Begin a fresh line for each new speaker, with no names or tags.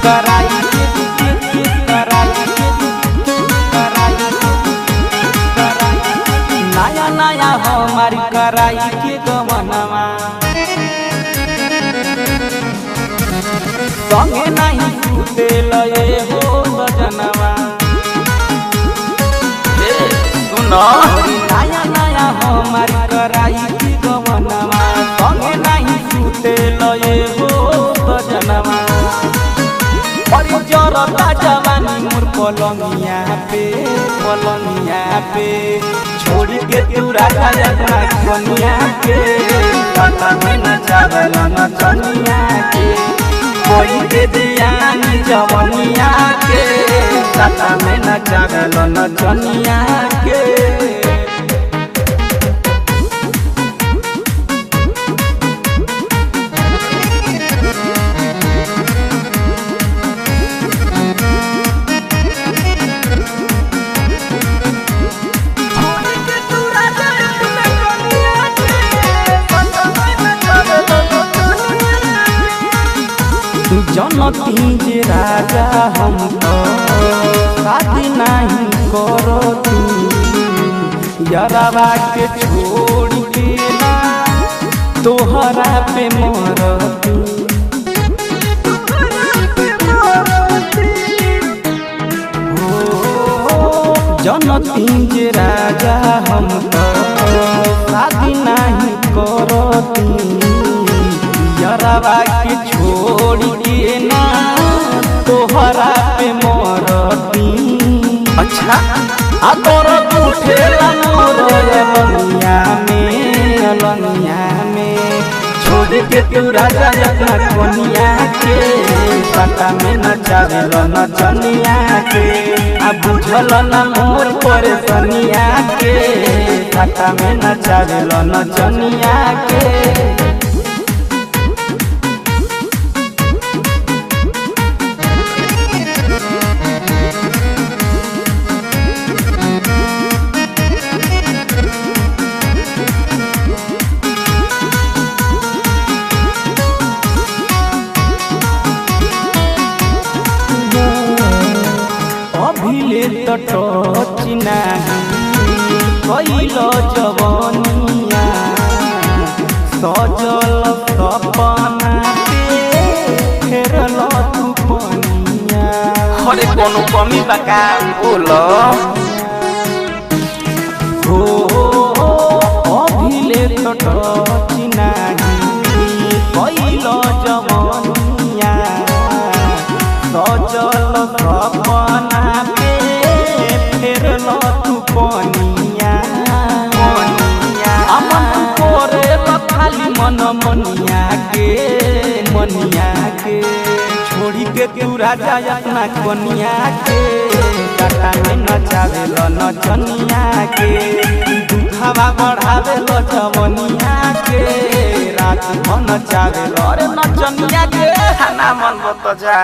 कराई नया नया हमारी कराई के गवनमा संगे नहीं सुते लए हो सजनवा नया नया हमारी कराई के गवनमा संगे नहीं सुते लए हो सजनवा और जरता जवानी मोर पलंगिया पे छोड़ के तू राजा अपना कनिया के पता में न चावल न चनिया के कोई के दियानी जवनिया के पता में न चावल न चनिया के जनती जे राजा हम तो शादी नहीं करो तू यारवा के छोड़ के ना तोहरा पे मर तू जनती जे राजा हम तो शादी नहीं करो तू यारवा के छोड़ के ना तोहरा पे मरती अच्छा तोर उठेला मोर अलनिया में छोड़ के तू राजा अपना कनिया के पता में न चावेल न चनिया के बुझल न मोर परेशानिया के पता में न चावेल न चनिया के अभिले तो टच नहीं कैल जवनिया सजल सपना फेरल तू पनिया
अरे कोनो कमी बका बोल
हो अभिले तो टच नहीं कैल जवनिया सजल सपना तू पनिया अमन करे खाली मनिया के छोड़ी के तू राजा अपना कनिया के काटा में न चावेल न चनिया के दुखवा बढ़ावेल जवनिया के रात मन चावेल अरे न चनिया के
खाना मन बत जा।